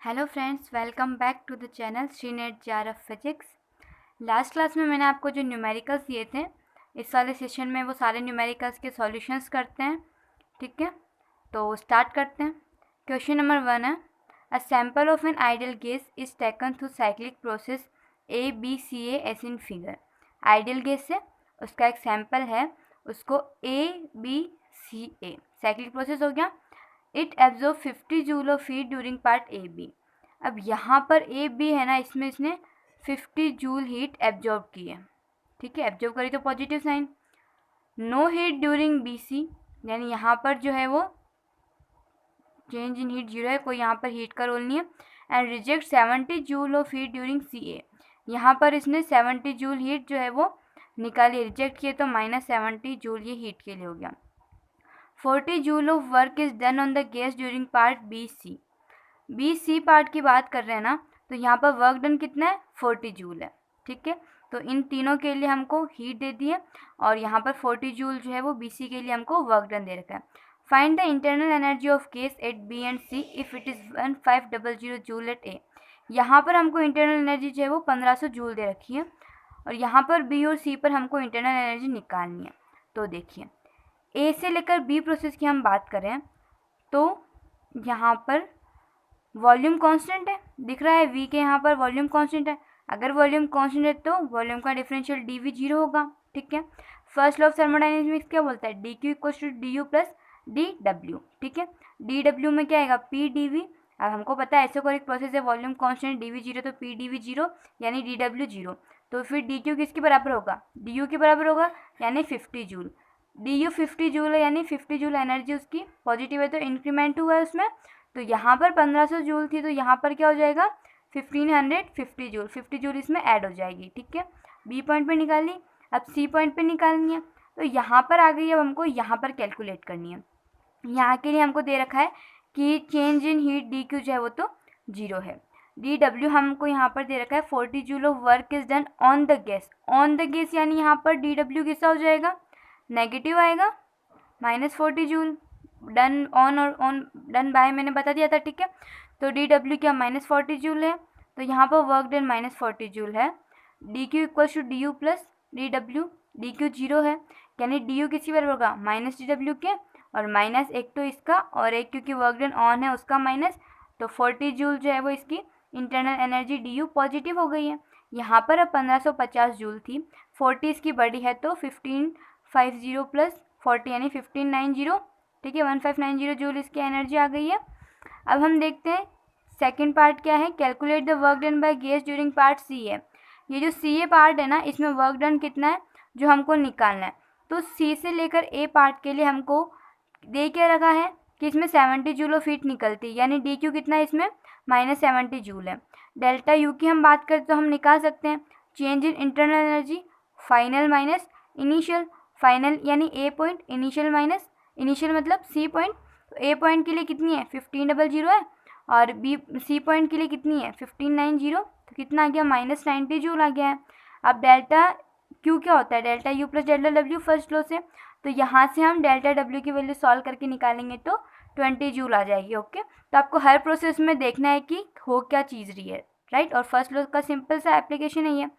Hello friends, welcome back to the channel Shri NET JRF physics. Last class में मैंने आपको जो न्यूमेरिकल्स दिए थे, इस वाले सेशन में वो सारे न्यूमेरिकल्स के सॉल्यूशंस करते हैं। ठीक है, तो स्टार्ट करते हैं। क्वेश्चन नंबर 1 है, a sample of N ideal gas is taken through cyclic process ABCA S in figure. Ideal gas है, उसका एक सैम्पल है, उसको ABCA साइक्लिक प्रोसेस हो गया। It absorb 50 joule of heat during part A B. अब यहाँ पर ए बी है ना, इसमें इसने 50 जूल हीट एब्जॉर्ब की है। ठीक है, एब्जॉर्ब करी तो positive sign. No heat during B C, यानी यहाँ पर जो है वो चेंज इन हीट जीरो है, कोई यहाँ पर हीट का रोल नहीं है। And reject 70 joule of heat during C A, यहाँ पर इसने 70 जूल हीट जो है वो निकाली, रिजेक्ट किए तो -70 जूल ये हीट के लिए हो गया। 40 joule of work is done on the gas during part B C. B C part की बात कर रहे हैं ना, तो यहाँ पर वर्क डन कितना है, 40 जूल है। ठीक है, तो इन तीनों के लिए हमको हीट दे दी है और यहाँ पर 40 जूल जो है वो बी सी के लिए हमको वर्क डन दे रखा है। Find the internal energy of gas at B and C if it is 1500 joule at A. यहाँ पर हमको इंटरनल एनर्जी जो है वो 1500 जूल दे रखी है और यहाँ पर बी और सी पर हमको इंटरनल एनर्जी निकालनी है। तो देखिए, ए से लेकर बी प्रोसेस की हम बात करें तो यहाँ पर वॉल्यूम कांस्टेंट है, दिख रहा है वी के यहाँ पर वॉल्यूम कांस्टेंट है। अगर वॉल्यूम कांस्टेंट है तो वॉल्यूम का डिफरेंशियल डी वी जीरो होगा। ठीक है, फर्स्ट लॉ ऑफ थर्मोडायनेमिक्स क्या बोलता है, D Q equal to D U plus D W. ठीक है, डी डब्ल्यू में क्या आएगा, पी डी वी। अब हमको पता है ऐसे प्रोसेस है, volume constant D V zero तो पी डी वी जीरो यानी डी डब्ल्यू जीरो। तो फिर डी क्यू किसके बराबर होगा, डी यू के बराबर होगा यानी 50 जूल। डी यू 50 जूल है यानी 50 जूल एनर्जी उसकी पॉजिटिव है तो इंक्रीमेंट हुआ है उसमें। तो यहाँ पर 1500 जूल थी तो यहाँ पर क्या हो जाएगा 1550 जूल, 50 जूल इसमें ऐड हो जाएगी। ठीक है, बी पॉइंट पे निकाली, अब सी पॉइंट पे निकालनी है। तो यहाँ पर आ गई, अब हमको यहाँ पर कैलकुलेट करनी है। यहाँ के लिए हमको दे रखा है कि change in heat D Q जो है वो तो जीरो है। डी डब्ल्यू हमको यहाँ पर दे रखा है 40 joule of work is done on the gas. On the gas यानी यहाँ पर डी डब्ल्यू किसका हो जाएगा, नेगेटिव आएगा, -40 जूल। डन ऑन और ऑन डन बाय मैंने बता दिया था। ठीक है, तो डी डब्ल्यू क्या -40 जूल है, तो यहाँ पर वर्क डन -40 जूल है। D Q equal to D U plus D W, D Q zero है यानी डी यू किसी बराबर होगा -डी डब्ल्यू के, और माइनस एक तो इसका और एक क्योंकि वर्क डन ऑन है उसका माइनस, तो 40 जूल जो है वो इसकी internal energy D you positive हो गई है। यहाँ पर अब 1550 जूल थी, 40 इसकी बड़ी है तो 1550 प्लस 40 यानी 1590। ठीक है, 1590 जूल इसकी एनर्जी आ गई है। अब हम देखते हैं सेकंड पार्ट क्या है, calculate the work done by gas during part C है। ये जो सी ए पार्ट है ना, इसमें वर्क डन कितना है जो हमको निकालना है। तो सी से लेकर ए पार्ट के लिए हमको दे क्या रखा है कि इसमें 70 जूल ऑफ हीट निकलती है, यानी डी क्यू कितना है इसमें -70 जूल है। डेल्टा यू की हम बात करें तो हम निकाल सकते हैं change in internal energy, final minus initial. Final यानी ए पॉइंट, इनिशियल माइनस इनिशियल मतलब सी पॉइंट। तो ए पॉइंट के लिए कितनी है 1500 है और बी सी पॉइंट के लिए कितनी है 1590, तो कितना आ गया -90 जूल आ गया है। अब डेल्टा क्यू क्या होता है, delta U plus delta W first law से, तो यहाँ से हम डेल्टा डब्ल्यू की वैल्यू सॉल्व करके निकालेंगे तो 20 जूल आ जाएगी। ओके, तो आपको हर प्रोसेस में देखना है कि हो क्या चीज़ रही है, राइट। और फर्स्ट लॉ का सिंपल सा एप्लीकेशन है ये।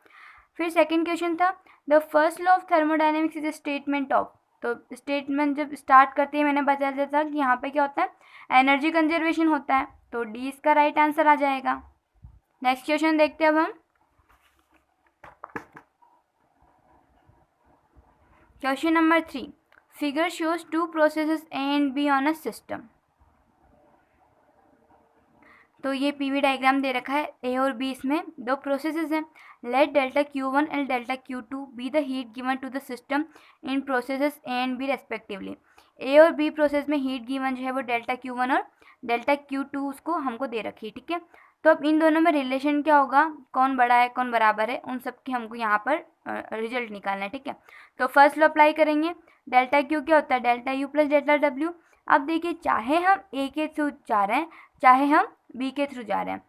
फिर सेकंड क्वेश्चन था, the first law of thermodynamics is a statement of. तो स्टेटमेंट जब स्टार्ट करते ही मैंने बता दिया था कि यहाँ पे क्या होता है, एनर्जी कंजर्वेशन होता है, तो डी इसका राइट आंसर आ जाएगा। नेक्स्ट क्वेश्चन देखते हैं अब हम। Question number 3, figure shows two processes A and B on a system. तो ये पीवी डायग्राम दे रखा है, ए और बी इसमें दो प्रोसेसेस हैं। Let delta Q1 and delta Q2 be the heat given to the system in processes A and B respectively. A और B process में हीट गिवन जो है वो डेल्टा Q1 और डेल्टा Q2 उसको हमको दे रखी है। ठीक है, तो अब इन दोनों में रिलेशन क्या होगा, कौन बड़ा है कौन बराबर है, उन सब की हमको यहाँ पर रिजल्ट निकालना है। ठीक है, तो फर्स्ट लॉ अप्लाई करेंगे। डेल्टा क्यू क्या होता है, delta U plus delta W. अब देखिए, चाहे हम ए के थ्रू जा रहे हैं चाहे हम बी के थ्रू जा रहे हैं,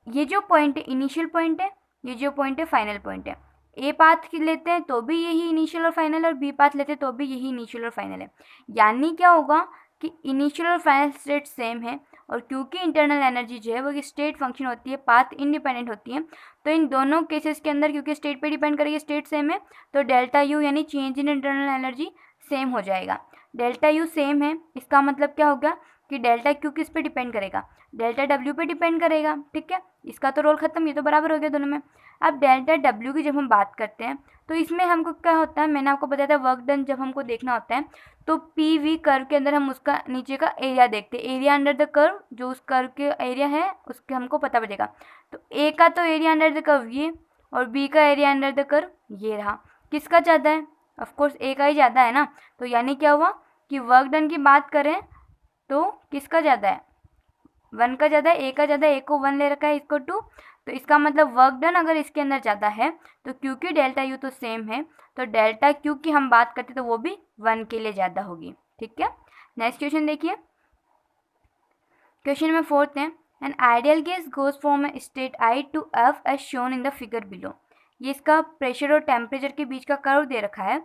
ये जो पॉइंट है इनिशियल पॉइंट है, ये जो पॉइंट है फाइनल पॉइंट है। ए पाथ की लेते हैं तो भी यही इनिशियल और फाइनल, और बी पाथ लेते हैं तो भी यही इनिशियल और फाइनल है। यानी क्या होगा कि इनिशियल और फाइनल स्टेट सेम है और क्योंकि इंटरनल एनर्जी जो है वो स्टेट फंक्शन होती है, पाथ इंडिपेंडेंट होती है, तो इन दोनों केसेस के अंदर क्योंकि स्टेट पे डिपेंड करेगी, स्टेट सेम है, तो डेल्टा यू यानी change in internal energy same हो जाएगा। डेल्टा यू सेम है, इसका मतलब क्या होगा कि डेल्टा क्यू किस पे डिपेंड करेगा, डेल्टा डब्ल्यू पे डिपेंड करेगा। ठीक है, इसका तो रोल खत्म, ये तो बराबर हो गया दोनों में। अब डेल्टा डब्ल्यू की जब हम बात करते हैं तो इसमें हमको क्या होता है, मैंने आपको बताया था वर्क डन जब हमको देखना होता है तो पी वी कर्व के अंदर हम उसका नीचे का एरिया देखते हैं, एरिया अंडर द कर्व, जो उस कर्व के एरिया है उसके हमको पता पड़ेगा। तो ए का तो एरिया अंडर द कर्व ये, और बी का एरिया अंडर द कर्व ये रहा। किसका ज़्यादा है, ऑफकोर्स ए का ही ज़्यादा है ना। तो यानी क्या हुआ कि वर्क डन की बात करें तो किसका ज़्यादा है, 1 का ज़्यादा है, ए का ज़्यादा है, ए को 1 ले रखा है, इसको 2। तो इसका मतलब वर्क डन अगर इसके अंदर ज़्यादा है तो क्योंकि डेल्टा यू तो सेम है तो डेल्टा क्यू की हम बात करते तो वो भी 1 के लिए ज़्यादा होगी। ठीक है, नेक्स्ट क्वेश्चन देखिए, क्वेश्चन नंबर 4 है, an ideal gas goes from state I to F as shown in the figure below. ये इसका प्रेशर और टेम्परेचर के बीच का कर्व दे रखा है,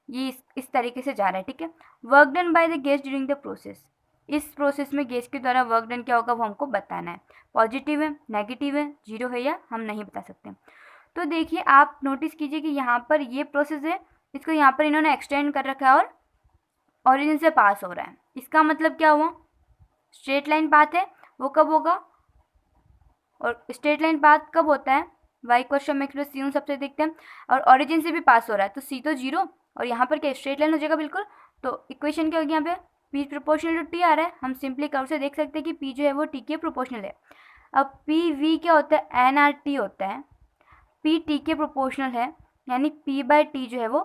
ये इस तरीके से जा रहा है। ठीक है, work done by the gas during the process, इस प्रोसेस में गैस के द्वारा वर्क डन क्या होगा वो हमको बताना है, पॉजिटिव है, नेगेटिव है, जीरो है या हम नहीं बता सकते। तो देखिए आप नोटिस कीजिए कि यहाँ पर ये प्रोसेस है, इसको यहाँ पर इन्होंने एक्सटेंड कर रखा है और ओरिजिन से पास हो रहा है। इसका मतलब क्या हुआ, स्ट्रेट लाइन पाथ है, वो कब होगा, और स्ट्रेट लाइन पाथ कब होता है, वाई क्वेश्चन एक्स प्लस सी सबसे देखते हैं, और ओरिजिन से भी पास हो रहा है तो सी तो जीरो, और यहाँ पर क्या स्ट्रेट लाइन हो जाएगा बिल्कुल। तो इक्वेशन क्या होगी यहाँ पे, पी प्रोपोर्शनल टू टी आ रहा है, हम सिंपली कर्व से देख सकते हैं कि पी जो है वो टी के प्रोपोर्शनल है। अब पी वी क्या होता है, एन आर टी होता है, पी टी के प्रोपोर्शनल है, यानी पी बाय टी जो है वो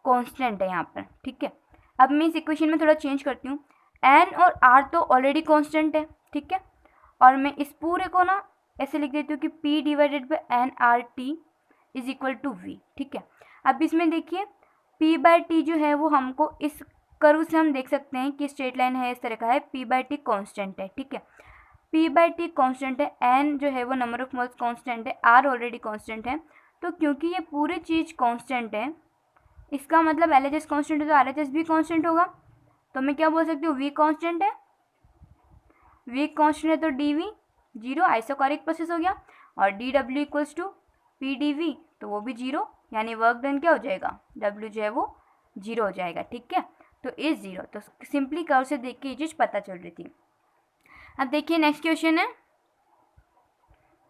कांस्टेंट है यहाँ पर। ठीक है, अब मैं इस इक्वेशन में थोड़ा चेंज करती हूँ, एन और आर तो ऑलरेडी कांस्टेंट है। ठीक है, और मैं इस पूरे को ना ऐसे लिख देती हूँ कि P divided by N R T is equal to V. ठीक है, अब इसमें देखिए पी बाय टी जो है वो हमको इस कर्व से हम देख सकते हैं कि स्ट्रेट लाइन है, इस तरह का है, पी बाय टी कॉन्स्टेंट है। ठीक है, पी बाय टी कॉन्स्टेंट है, एन जो है वो नंबर ऑफ मोल्स कॉन्स्टेंट है, आर ऑलरेडी कॉन्स्टेंट है। तो क्योंकि ये पूरी चीज़ कॉन्स्टेंट है, इसका मतलब एल एच एस कॉन्स्टेंट है तो आर एच एस भी कॉन्स्टेंट होगा। तो मैं क्या बोल सकती हूँ, वी कॉन्स्टेंट है, वी कॉन्स्टेंट है तो D V zero, isochoric process हो गया, और D W equals to P D V, तो वो भी जीरो, यानी वर्क डन क्या हो जाएगा, डब्ल्यू जो है वो जीरो हो जाएगा। ठीक है, तो इज जीरो, तो सिंपली कर्व से देख के ये चीज़ पता चल रही थी। अब देखिए नेक्स्ट क्वेश्चन है,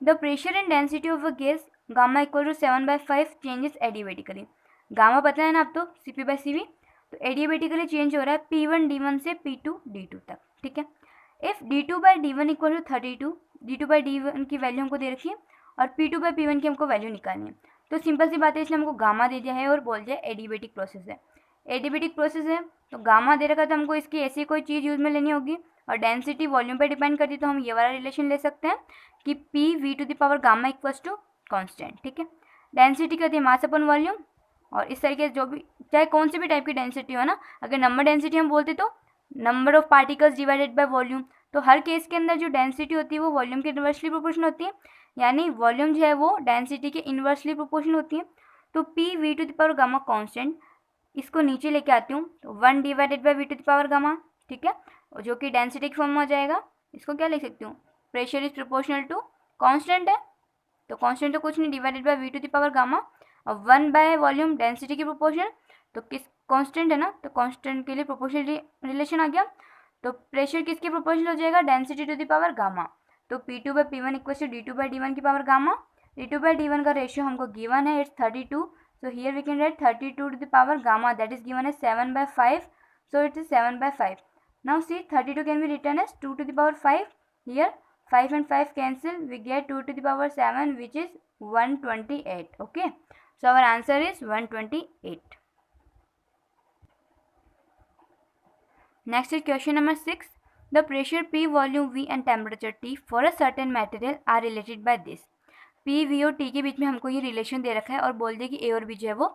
the pressure and density of a gas gamma equal to 7/5 changes adiabatically. Gamma पता है ना आप तो, Cp बाय Cv, तो एडिवेटिकली चेंज हो रहा है P1 D1 से P2 D2 तक। ठीक है, if D2 by D1 equal to 32, D2 by D1 की वैल्यू हमको दे रखी है और P2 बाई P1 की हमको वैल्यू निकालनी है। तो सिंपल सी बात है, इसलिए हमको गामा दे दिया है और बोल दिया एडिवेटिक प्रोसेस है। एडिवेटिक प्रोसेस है तो गामा दे रखा, तो हमको इसकी ऐसी कोई चीज़ यूज़ में लेनी होगी, और डेंसिटी वॉल्यूम पे डिपेंड करती है, तो हम ये वाला रिलेशन ले सकते हैं कि P V to the power gamma equals to constant. ठीक है, डेंसिटी क्या होती है, मास अपन वॉल्यूम, और इस तरीके से जो भी चाहे कौन सी भी टाइप की डेंसिटी हो ना, अगर नंबर डेंसिटी हम बोलते तो number of particles divided by volume, तो हर केस के अंदर जो डेंसिटी होती है वो वॉल्यूम के इन्वर्सली प्रोपोर्शनल होती है, यानी वॉल्यूम जो है वो डेंसिटी के इन्वर्सली प्रोपोर्शनल होती है। तो P V to the power gamma constant, इसको नीचे लेके आती हूँ, तो 1 divided by V to the power gamma. ठीक है, जो कि डेंसिटी की फॉर्म में हो जाएगा, इसको क्या लिख सकती हूँ, pressure is proportional to constant है, तो कांस्टेंट तो कुछ नहीं, divided by V to the power gamma, और 1 बाय वॉल्यूम डेंसिटी की प्रोपोर्शनल, तो किस कांस्टेंट है ना, तो कांस्टेंट के लिए प्रोपोर्शनल रिलेशन आ गया। तो प्रेशर किसके प्रोपोर्शनल हो जाएगा, density to the power gamma, तो P2 by P1 equal to D2 by D1 की power gamma. D2 by D1 का रेशियो हमको गिवन है, it's 32, so here we can write 32 to the power gamma, that is given as 7/5, so it is 7/5. Now see 32 can be written as 2 to the power 5, here 5 and 5 cancel, we get 2 to the power 7 which is 128. Okay, so our answer is 128. Next is question number 6. The pressure P, volume V and temperature T for a certain material are related by this. P V और T के बीच में हमको ये relation दे रखा है और बोल दिया कि ए और बी जो है वो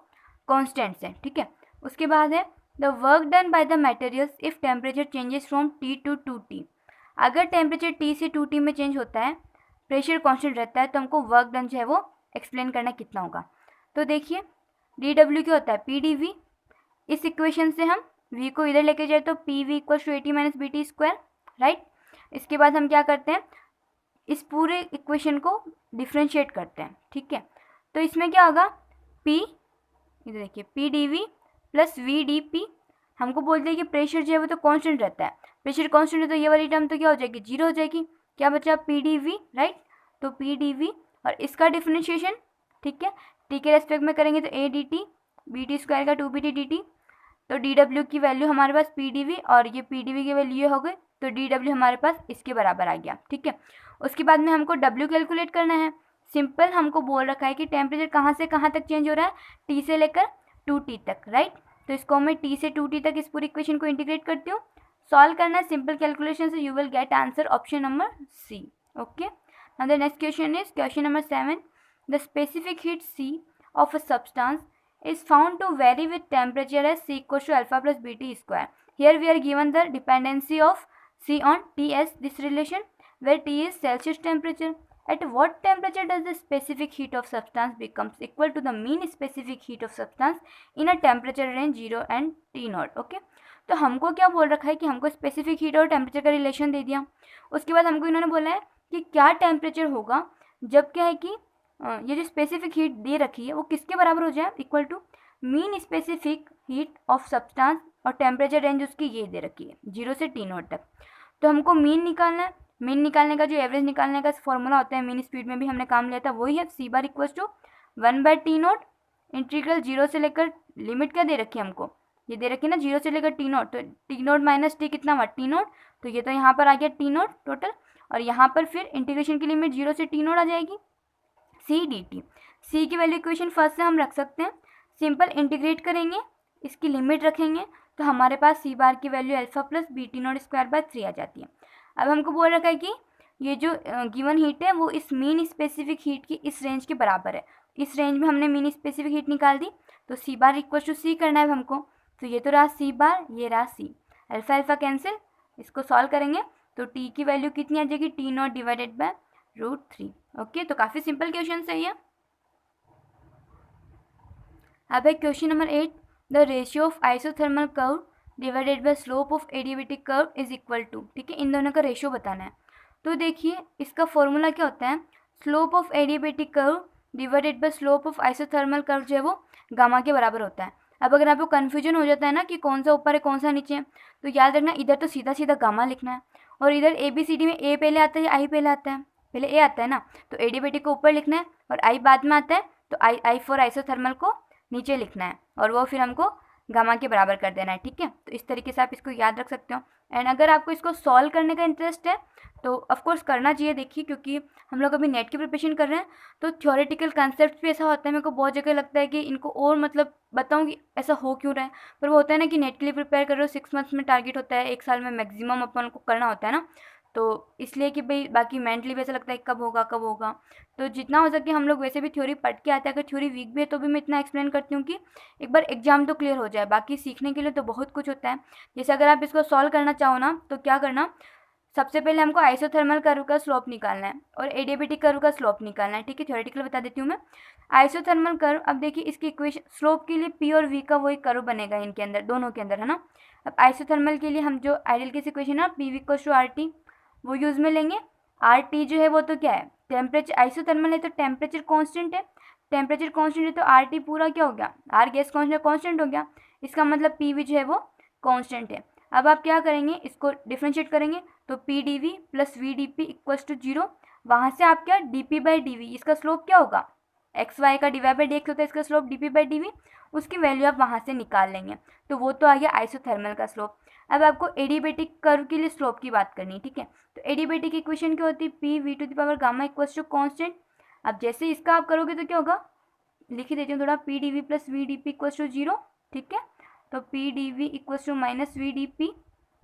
कॉन्स्टेंट्स हैं। ठीक है, उसके बाद है the work done by the materials if temperature changes from T to 2T। अगर टेम्परेचर टी से 2T में चेंज होता है, प्रेशर कांस्टेंट रहता है, तो हमको वर्क डन जो है वो एक्सप्लेन करना कितना होगा। तो देखिए डी डब्ल्यू क्या होता है, पी डी वी, इस इक्वेशन से हम v को इधर लेके जाए तो P V equal to 80 minus B T square, right. इसके बाद हम क्या करते हैं, इस पूरे इक्वेशन को डिफ्रेंशिएट करते हैं, ठीक है। तो इसमें क्या होगा, P, इधर देखिए P dV plus V dP, हमको बोलते हैं कि प्रेशर जो है वो तो कांस्टेंट रहता है, प्रेशर कांस्टेंट है तो ये वाली टर्म तो क्या हो जाएगी, जीरो हो जाएगी। क्या बचा, P dV, राइट। तो P dV और इसका डिफ्रेंशिएशन, ठीक है, T के रेस्पेक्ट में करेंगे तो A dt, BT स्क्वायर का 2BT dt। तो dW की वैल्यू हमारे पास P dV और ये P dV की वैल्यू ये हो गई, तो dW हमारे पास इसके बराबर आ गया, ठीक है। उसके बाद में हमको W कैलकुलेट करना है। सिंपल हमको बोल रखा है कि टेम्परेचर कहाँ से कहाँ तक चेंज हो रहा है, T से लेकर 2T तक, राइट। तो इसको मैं T से 2T तक इस पूरी इक्वेशन को इंटीग्रेट करती हूँ। सॉल्व करना है सिंपल कैलकुलेशन से, you will get answer option number C, okay. Now the next question is question number 7। The specific heat C of a substance is found to vary with temperature as C equals to alpha plus BT square. Here we are given the dependency of C on T as this relation, where T is Celsius temperature. At what temperature does the specific heat of substance becomes equal to the mean specific heat of substance in a temperature range 0 and T naught, okay? तो हमको क्या बोल रखा है कि हमको specific heat और temperature का रिलेशन दे दिया। उसके बाद हमको इन्होंने बोला है कि क्या टेम्परेचर होगा जब क्या है कि ये जो स्पेसिफिक हीट दे रखी है वो किसके बराबर हो जाए, equal to mean specific heat of substance, और टेम्परेचर रेंज उसकी ये दे रखी है 0 से T नॉट तक। तो हमको मीन निकालना है। मीन निकालने का जो एवरेज निकालने का फॉर्मूला होता है, मीन स्पीड में भी हमने काम लिया था, वही है C bar equal to 1/T naught integral 0 से लेकर, लिमिट क्या दे रखी है हमको, ये दे रखी है ना 0 से लेकर T नॉट, तो T नॉट माइनस T कितना हुआ, T नॉट। तो ये तो यहाँ पर आ गया T नॉट टोटल, और यहाँ पर फिर इंटीग्रेशन की लिमिट 0 से T नॉट आ जाएगी। C dt, C की वैल्यू इक्वेशन फर्स्ट से हम रख सकते हैं, सिंपल इंटीग्रेट करेंगे, इसकी लिमिट रखेंगे, तो हमारे पास C बार की value alpha plus BT not square by 3 आ जाती है। अब हमको बोल रखा है कि ये जो गिवन हीट है वो इस मीन स्पेसिफिक हीट की इस रेंज के बराबर है। इस रेंज में हमने मीन स्पेसिफिक हीट निकाल दी, तो C bar equal to C करना है हमको। तो ये तो रहा C बार, ये रहा C, अल्फा अल्फा कैंसिल, इसको सॉल्व करेंगे तो T की वैल्यू कितनी आ जाएगी, T naught divided by √3, okay. तो काफ़ी सिंपल क्वेश्चन सही है। अब है question number 8। The ratio of isothermal curve divided by slope of adiabatic curve is equal to, ठीक है, इन दोनों का रेशियो बताना है। तो देखिए इसका फॉर्मूला क्या होता है, slope of adiabatic curve divided by slope of isothermal curve जो है वो गामा के बराबर होता है। अब अगर आपको कन्फ्यूजन हो जाता है ना कि कौन सा ऊपर है कौन सा नीचे है, तो याद रखना इधर तो सीधा सीधा गामा लिखना है, और इधर ABCD में A पहले आता है या I पहले आता है, पहले A आता है ना, तो एडियाबैटिक को ऊपर लिखना है और I बाद में आता है, तो I फॉर आइसोथर्मल को नीचे लिखना है, और वो फिर हमको गामा के बराबर कर देना है, ठीक है। तो इस तरीके से आप इसको याद रख सकते हो। एंड अगर आपको इसको सॉल्व करने का इंटरेस्ट है तो ऑफकोर्स करना चाहिए, देखिए क्योंकि हम लोग अभी नेट की प्रिपरेशन कर रहे हैं, तो थ्योरेटिकल कंसेप्ट भी ऐसा होता है, मेरे को बहुत जगह लगता है कि इनको और मतलब बताऊँ कि ऐसा हो क्यों रहा है, पर वो होता है ना कि नेट के लिए प्रिपेयर कर रहे हो, 6 मंथ्स में टारगेट होता है, 1 साल में मैक्सिमम अपन को करना होता है ना, तो इसलिए कि भाई बाकी मेंटली भी ऐसा लगता है कब होगा कब होगा। तो जितना हो सके हम लोग वैसे भी थ्योरी पढ़ के आते हैं, अगर थ्योरी वीक भी है तो भी मैं इतना एक्सप्लेन करती हूँ कि एक बार एग्जाम तो क्लियर हो जाए, बाकी सीखने के लिए तो बहुत कुछ होता है। जैसे अगर आप इसको सॉल्व करना चाहो ना, तो क्या करना, सबसे पहले हमको आइसोथर्मल कर्व का स्लोप निकालना है और एडियाबैटिक कर्व का स्लोप निकालना है, ठीक है। थ्योरेटिकल बता देती हूँ मैं। आइसोथर्मल कर्व, अब देखिए इसकी इक्वेशन स्लोप के लिए P और V का वही कर्व बनेगा इनके अंदर, दोनों के अंदर, है ना। अब आइसोथर्मल के लिए हम जो आइडियल केस इक्वेशन है PV इक्वल्स टू RT वो यूज़ में लेंगे। RT जो है वो तो क्या है, टेम्परेचर, आइसोथर्मल है तो टेम्परेचर कांस्टेंट है, टेम्परेचर कांस्टेंट है तो RT पूरा क्या हो गया, R गैस कांस्टेंट हो गया, इसका मतलब PV जो है वो कांस्टेंट है। अब आप क्या करेंगे, इसको डिफ्रेंशिएट करेंगे, तो P dV plus V dP equals to 0, वहाँ से आप क्या dP/dV, इसका स्लोप क्या होगा, XY का डिवाइड बाई dx होता है, इसका स्लोप dP/dV, उसकी वैल्यू आप वहाँ से निकाल लेंगे, तो वो तो आ गया आइसोथर्मल का स्लोप। अब आपको एडियाबैटिक कर्व के लिए स्लोप की बात करनी है, ठीक है। तो एडियाबैटिक इक्वेशन क्या होती है, PV to the power gamma equals to constant. अब जैसे इसका आप करोगे तो क्या होगा, लिख ही देती हूँ थोड़ा, P dV plus V dP equals to 0, ठीक है। तो P dV equals to minus V dP,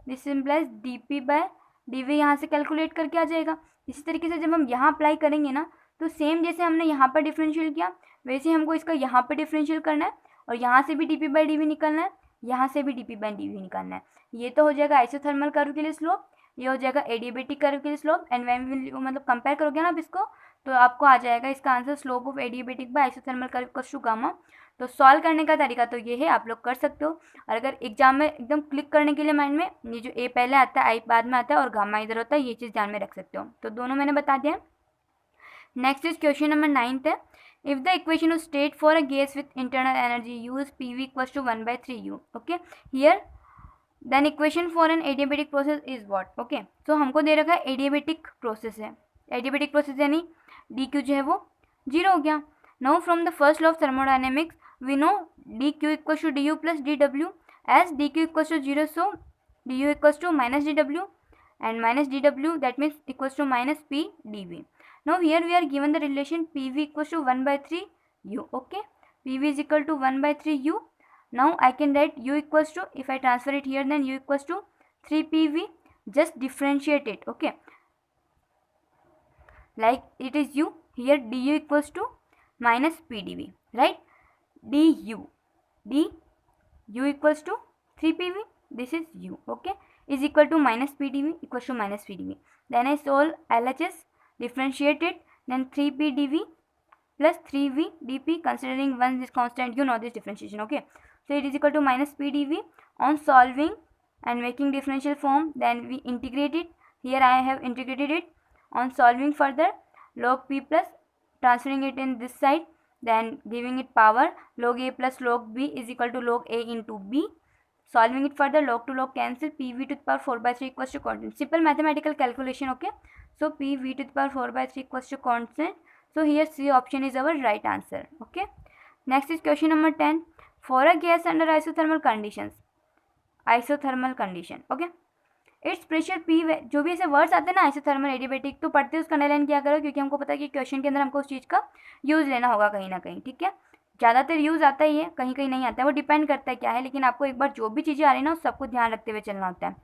this implies dP/dV यहाँ से कैलकुलेट करके आ जाएगा। इसी तरीके से जब हम यहाँ अप्लाई करेंगे ना, तो सेम जैसे हमने यहाँ पर डिफरेंशियल किया वैसे हमको इसका यहाँ पर डिफरेंशियल करना है, और यहाँ से भी dP/dV निकालना है, यहाँ से भी dP/dV निकालना है। ये तो हो जाएगा आइसोथर्मल कर्व के लिए स्लोप। ये हो जाएगा एडियाबेटिक कर्व के लिए स्लोप, एंड व्हेन मतलब कंपेयर करोगे ना आप इसको तो आपको आ जाएगा इसका answer slope of adiabatic by isothermal curve equals to gamma. तो सॉल्व करने का तरीका तो ये है, आप लोग कर सकते हो। और अगर एग्जाम में एकदम क्लिक करने के लिए माइंड में ये जो ए पहले आता है आई बाद में आता है और गामा इधर होता है, ये चीज़ ध्यान में रख सकते हो। तो दोनों मैंने बता दिया। नेक्स्ट इज क्वेश्चन नंबर 9 है, if the equation of state for a gas with internal energy U is PV equals to 1/3U. Okay, here then equation for an adiabatic process is what? Okay, so हमको दे रखा है adiabatic process है, adiabatic process यानी dq जो है वो 0 हो गया। Now from the first law of thermodynamics we know dq equals to du plus dw, as dq equals to 0 so du equals to minus dw and minus dw that means equals to minus p dv. Now here we are given the relation PV equals to 1/3U. Okay, PV is equal to 1/3U. Now I can write U equals to, if I transfer it here then U equals to 3PV. Just differentiate it. Okay, like it is U, here du equals to minus PdV, right? du equals to 3PV, this is U, okay, is equal to minus PdV equals to minus PdV. Then I solve LHS, differentiate it, then 3p dv plus 3v dp, considering 1 is constant, you know this differentiation. Okay, so it is equal to minus p dv. On solving and making differential form, then we integrate it. Here I have integrated it. On solving further, log p plus transferring it in this side, then giving it power, log a plus log b is equal to log a into b. Solving it further, log to log cancel, pv to the power 4/3 equals to constant. Simple mathematical calculation. Okay, so pv to the power 4/3 equals to constant. So here C option is our right answer. Okay, next is question number 10. For a gas under isothermal conditions, isothermal condition, okay, it's pressure P, जो भी ऐसे words आते हैं ना isothermal adiabatic, तो पढ़ते उसका underline किया करो, क्योंकि हमको पता है कि क्वेश्चन के अंदर हमको उस चीज़ का यूज़ लेना होगा कहीं ना कहीं। ठीक है, ज़्यादातर यूज़ आता ही है, कहीं कहीं नहीं आता है, वो डिपेंड करता है क्या है, लेकिन आपको एक बार जो भी चीज़ें आ रही है ना उस सबको ध्यान रखते हुए चलना होता है।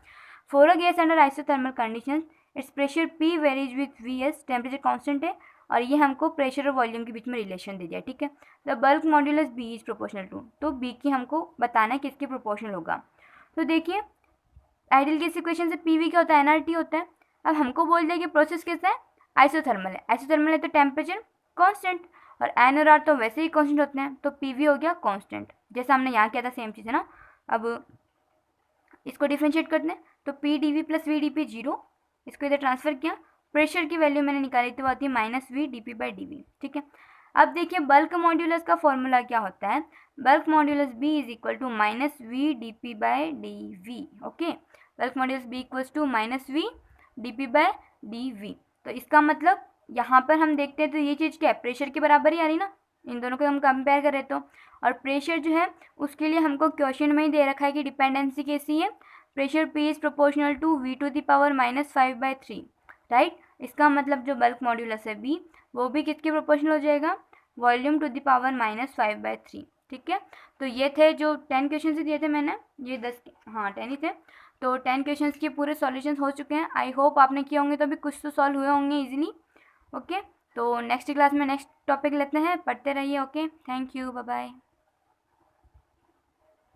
For a gas under isothermal condition it's pressure P varies with V S, temperature constant है और ये हमको प्रेशर और वॉल्यूम के बीच में रिलेशन दे दिया। ठीक है, the bulk modulus B is proportional to, तो बी की हमको बताना है किसके प्रोपोर्शनल होगा। तो देखिए आइडियल गैस इक्वेशन से पीवी क्या होता है, एनआरटी होता है। अब हमको बोल दिया कि प्रोसेस कैसा है, आइसोथर्मल है, आइसोथर्मल है तो टेम्परेचर कांस्टेंट और एन और आर तो वैसे ही कांस्टेंट होते हैं, तो पीवी हो गया कांस्टेंट, जैसा हमने यहाँ किया था सेम चीज़ है ना। अब इसको डिफ्रेंशिएट करते हैं, तो P D V plus V d P 0, इसको इधर ट्रांसफर किया, प्रेशर की वैल्यू मैंने निकाली तो आती है minus V d P by d V. ठीक है, अब देखिए बल्क मॉड्यूलस का फॉर्मूला क्या होता है, bulk modulus B is equal to minus V d P by d V. Okay, bulk modulus B equals to minus V d P by d V. तो इसका मतलब यहाँ पर हम देखते हैं तो ये चीज़ क्या है, प्रेशर के बराबर ही आ रही ना, इन दोनों को हम कंपेयर करें तो। और प्रेशर जो है उसके लिए हमको क्वेश्चन में ही दे रखा है कि डिपेंडेंसी कैसी है, pressure P is proportional to V to the power -5/3, right. इसका मतलब जो बल्क मॉड्यूलस है बी वो भी किसके प्रोपोर्शनल हो जाएगा, वॉल्यूम टू द पावर -5/3। ठीक है, तो ये थे जो 10 क्वेश्चन दिए थे मैंने, ये 10 हाँ 10 ही थे। तो 10 क्वेश्चंस के पूरे सॉल्यूशंस हो चुके हैं, आई होप आपने किए होंगे, तो अभी कुछ तो सॉल्व हुए होंगे इजीली। ओके, तो नेक्स्ट क्लास में नेक्स्ट टॉपिक लेते हैं, पढ़ते रहिए। Okay, thank you, bye bye.